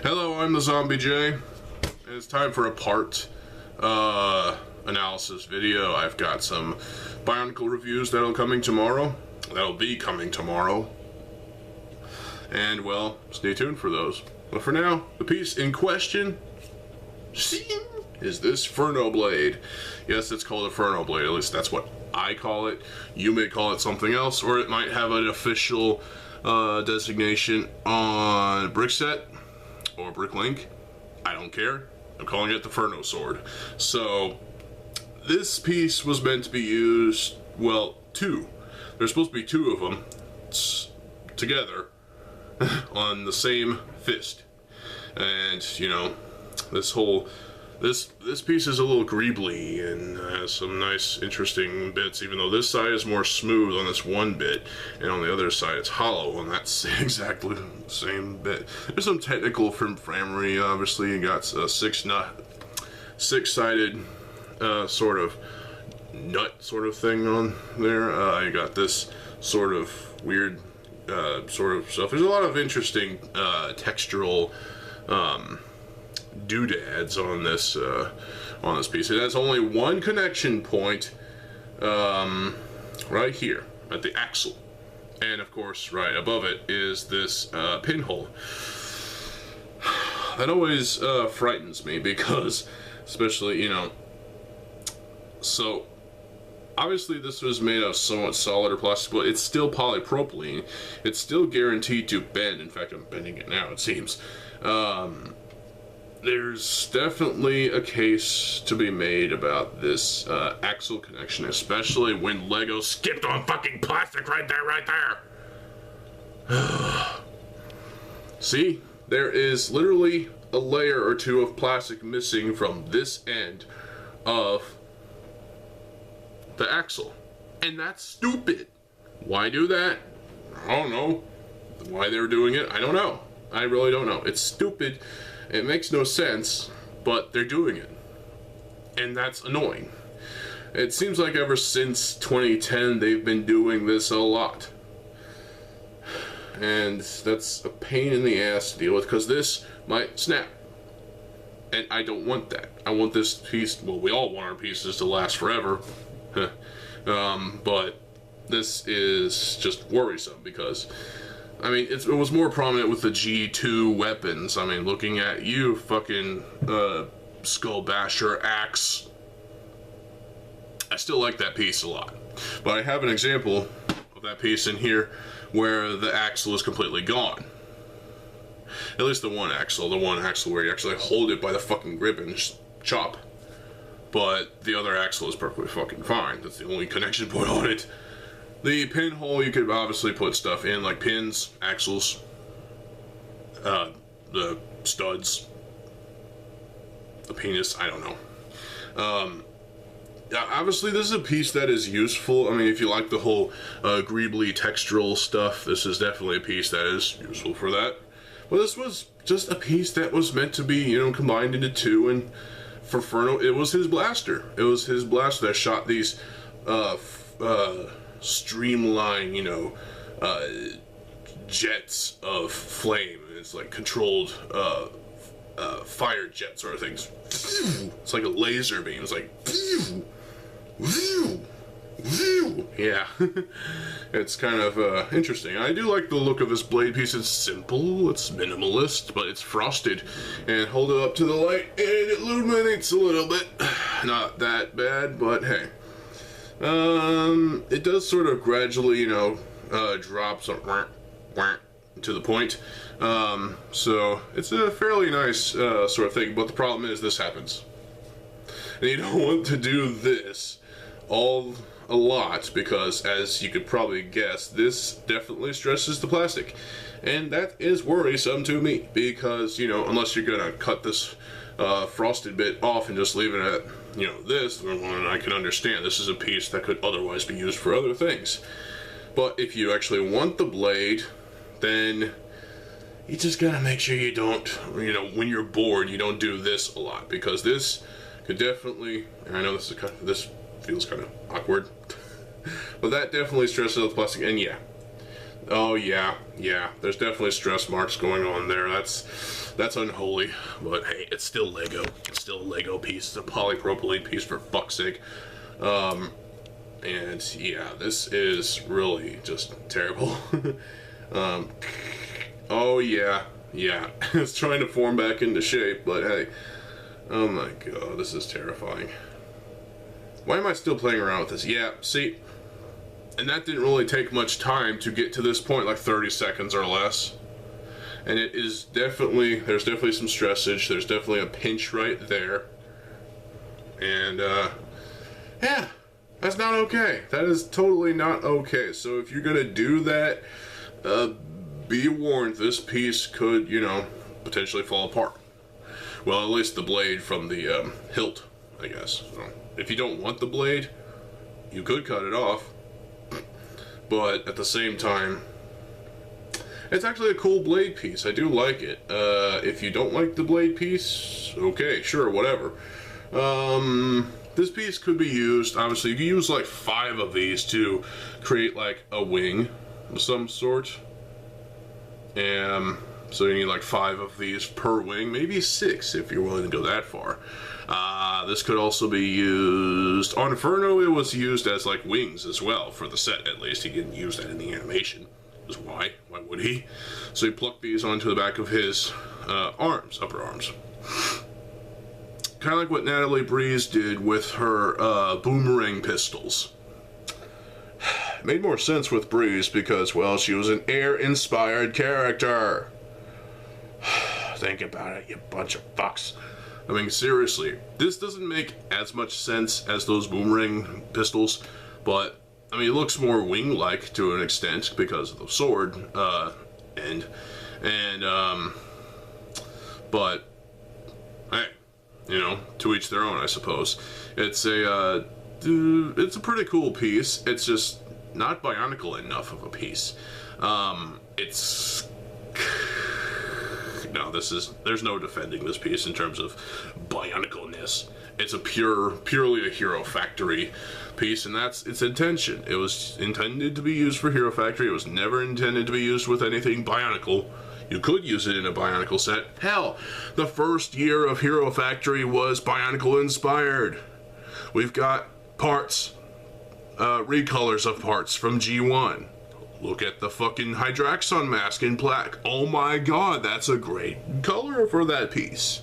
Hello, I'm TheZOMBIEJ, and it's time for a part analysis video. I've got some Bionicle reviews that'll be coming tomorrow, and well, stay tuned for those. But for now, the piece in question is this Ferno Blade. Yes, it's called a Ferno Blade, at least that's what I call it. You may call it something else, or it might have an official designation on Brickset or Bricklink. I don't care. I'm calling it the Ferno Sword. So this piece was meant to be used, well, there's supposed to be two of them together on the same fist. And you know, this piece is a little greebly and has some nice interesting bits, even though this side is more smooth on this one bit and on the other side it's hollow on that exactly same bit. There's some technical framery. Obviously you got a six-sided sort of nut sort of thing on there. You got this sort of weird sort of stuff. There's a lot of interesting textural doodads on this piece. It has only one connection point right here at the axle, and of course right above it is this pinhole. That always frightens me because, especially, you know, so obviously this was made of somewhat solid or plastic, but it's still polypropylene. It's still guaranteed to bend. In fact, I'm bending it now, it seems. There's definitely a case to be made about this axle connection, especially when Lego skipped on fucking plastic right there. See, there is literally a layer or two of plastic missing from this end of the axle, and that's stupid. Why do that? I don't know. Why they're doing it, I don't know. I really don't know. It's stupid. It makes no sense, but they're doing it, and that's annoying. It seems like ever since 2010 they've been doing this a lot, and that's a pain in the ass to deal with because this might snap, and I don't want that. I want this piece, well, we all want our pieces to last forever, but this is just worrisome because, I mean, it was more prominent with the G2 weapons. I mean, looking at you, fucking Skull Basher Axe. I still like that piece a lot. But I have an example of that piece in here where the axle is completely gone. At least the one axle where you actually hold it by the fucking grip and just chop. But the other axle is perfectly fucking fine. That's the only connection point on it. The pinhole, you could obviously put stuff in, like pins, axles, the studs, the penis, I don't know. Obviously this is a piece that is useful. I mean, if you like the whole greebly textural stuff, this is definitely a piece that is useful for that. But this was just a piece that was meant to be, you know, combined into two, and for Ferno, it was his blaster. It was his blaster that shot these, streamline, you know, jets of flame. It's like controlled fire jet sort of things. It's like a laser beam. It's like yeah. It's kind of interesting. I do like the look of this blade piece. It's simple, it's minimalist, but it's frosted. And hold it up to the light and it illuminates a little bit. Not that bad, but hey. It does sort of gradually, you know, drop some to the point. So it's a fairly nice sort of thing, but the problem is this happens. And you don't want to do this a lot because, as you could probably guess, this definitely stresses the plastic. And that is worrisome to me because, you know, unless you're gonna cut this frosted bit off and just leave it at, you know, this one, I can understand. This is a piece that could otherwise be used for other things. But if you actually want the blade, then you just gotta make sure you don't, you know, when you're bored, you don't do this a lot, because this could definitely, and I know this is this feels kind of awkward, but that definitely stresses out the plastic. And yeah, oh yeah, Yeah, there's definitely stress marks going on there. That's unholy, but hey, it's still Lego. It's still a Lego piece. It's a polypropylene piece, for fuck's sake. And yeah, this is really just terrible. Oh yeah, it's trying to form back into shape, but hey, oh my god, this is terrifying. Why am I still playing around with this? Yeah, see, and that didn't really take much time to get to this point, like 30 seconds or less. And it is definitely, there's definitely some stressage, there's definitely a pinch right there. And yeah, that's not okay. That is totally not okay. So if you're gonna do that, be warned, this piece could, you know, potentially fall apart. Well, at least the blade from the hilt, I guess. So if you don't want the blade, you could cut it off. But at the same time, it's actually a cool blade piece. I do like it. If you don't like the blade piece, okay, sure, whatever. This piece could be used, obviously, you can use like 5 of these to create like a wing of some sort. So you need like 5 of these per wing, maybe 6 if you're willing to go that far. This could also be used, on Inferno it was used as like wings as well, for the set at least. He didn't use that in the animation. Why would he? So he plucked these onto the back of his arms, upper arms. Kind of like what Natalie Breeze did with her boomerang pistols. It made more sense with Breeze because, well, she was an air-inspired character. Think about it, you bunch of fucks. I mean, seriously, this doesn't make as much sense as those boomerang pistols, but I mean, it looks more wing-like to an extent because of the sword end, but hey, you know, to each their own, I suppose. It's a pretty cool piece. It's just not bionicle enough of a piece. There's no defending this piece in terms of bionicalness. It's purely a Hero Factory piece, and that's its intention. It was intended to be used for Hero Factory. It was never intended to be used with anything bionicle. You could use it in a bionicle set. Hell, the first year of Hero Factory was bionicle inspired. We've got parts, recolors of parts from G1. Look at the fucking Hydraxon mask in black. Oh my god, that's a great color for that piece.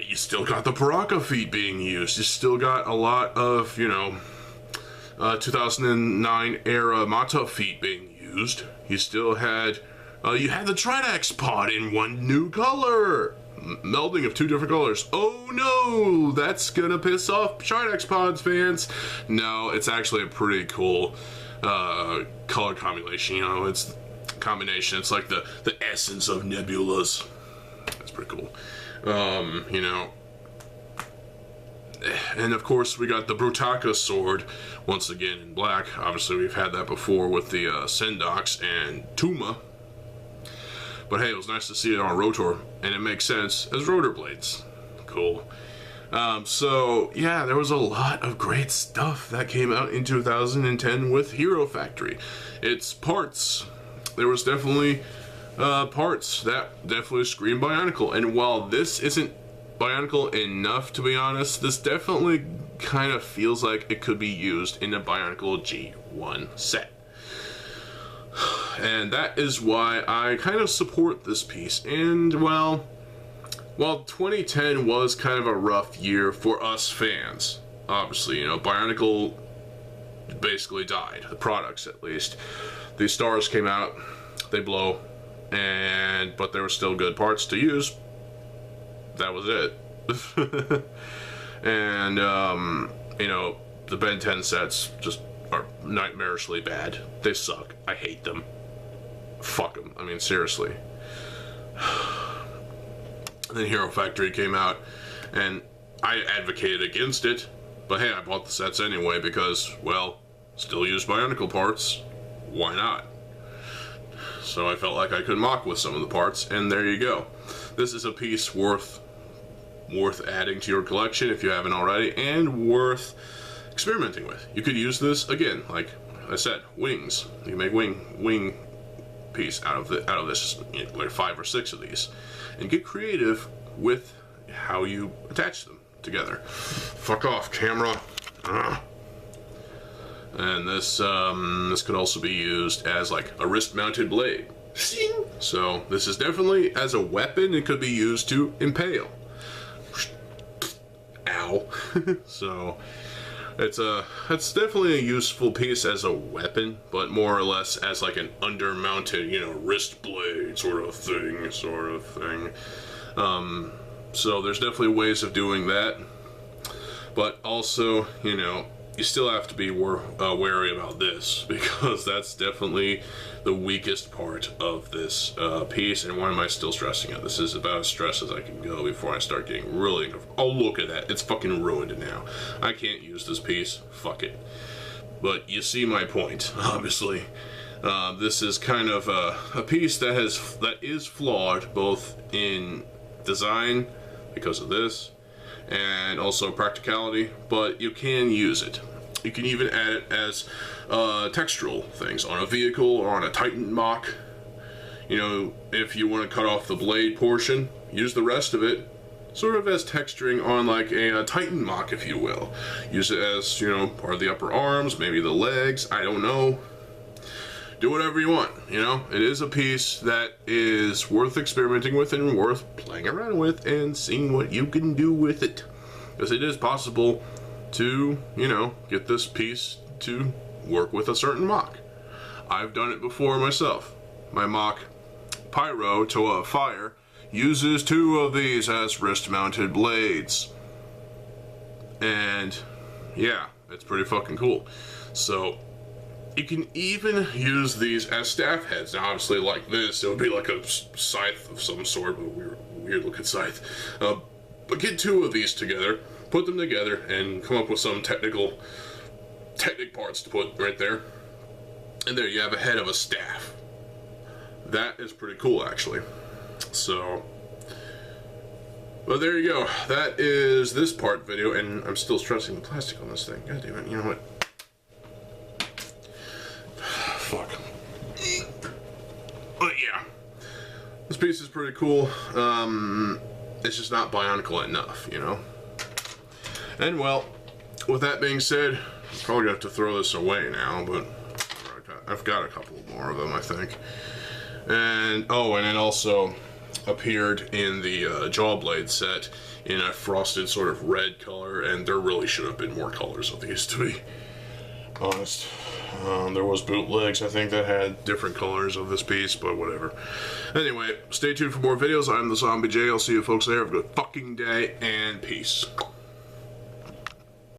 You still got the Paraka feet being used. You still got a lot of, you know, 2009 era Mata feet being used. You still had, you had the Tridax pod in one new color. Melding of 2 different colors. Oh no, that's gonna piss off Tridax pods fans. No, it's actually a pretty cool color combination. You know, it's combination. It's like the essence of nebulas. That's pretty cool. You know, and of course we got the Brutaka sword once again in black. Obviously we've had that before with the Sendox and Tuma, but hey, it was nice to see it on Rotor, and it makes sense as rotor blades. Cool. So yeah, there was a lot of great stuff that came out in 2010 with Hero Factory. It's parts. There was definitely parts that definitely scream bionicle, and while this isn't bionicle enough, to be honest, this definitely kind of feels like it could be used in a bionicle G1 set. And that is why I kind of support this piece. And well, while 2010 was kind of a rough year for us fans, obviously, you know, bionicle basically died, the products at least. The stars came out, they blow, but there were still good parts to use. That was it. And you know, the Ben 10 sets just are nightmarishly bad. They suck. I hate them. Fuck them. I mean, seriously. Then Hero Factory came out, and I advocated against it, but hey, I bought the sets anyway because, well, still use bionicle parts. Why not? So I felt like I could mock with some of the parts, and there you go. This is a piece worth adding to your collection if you haven't already, and worth experimenting with. You could use this again, like I said, wings. You can make wing piece out of this, you know, like 5 or 6 of these, and get creative with how you attach them together. Fuck off, camera. And this could also be used as like a wrist-mounted blade. So this is definitely as a weapon. It could be used to impale. Ow. So it's definitely a useful piece as a weapon, but more or less as like an undermounted, you know, wrist blade sort of thing. So there's definitely ways of doing that, but also, you know, you still have to be wary about this, because that's definitely the weakest part of this piece. And why am I still stressing it? This is about as stressed as I can go before I start getting really... Oh, look at that. It's fucking ruined now. I can't use this piece. Fuck it. But you see my point, obviously. This is kind of a piece that is flawed, both in design, because of this, and also practicality, but you can use it. You can even add it as textural things on a vehicle or on a Titan mock. You know, if you want to cut off the blade portion, use the rest of it sort of as texturing on like a Titan mock, if you will. Use it as, you know, part of the upper arms, maybe the legs, I don't know. Do whatever you want, you know? It is a piece that is worth experimenting with and worth playing around with and seeing what you can do with it. Because it is possible to, you know, get this piece to work with a certain mock. I've done it before myself. My mock Pyro to Fire uses 2 of these as wrist-mounted blades. And yeah, it's pretty fucking cool. So you can even use these as staff heads. Now, obviously, like this, it would be like a scythe of some sort, a weird looking scythe. But get 2 of these together, put them together, and come up with some technic parts to put right there. And there you have a head of a staff. That is pretty cool, actually. So, but there you go. That is this part video, and I'm still stressing the plastic on this thing. God damn it, you know what? Fuck. But yeah, this piece is pretty cool. It's just not bionicle enough, you know? And well, with that being said, I'm probably gonna have to throw this away now, but I've got a couple more of them, I think. And, oh, and it also appeared in the Jawblade set in a frosted sort of red color, and there really should have been more colors of these, to be honest. There was bootlegs, I think, that had different colors of this piece, but whatever. Anyway, stay tuned for more videos. I'm TheZOMBIEJ. I'll see you folks there. Have a good fucking day, and peace.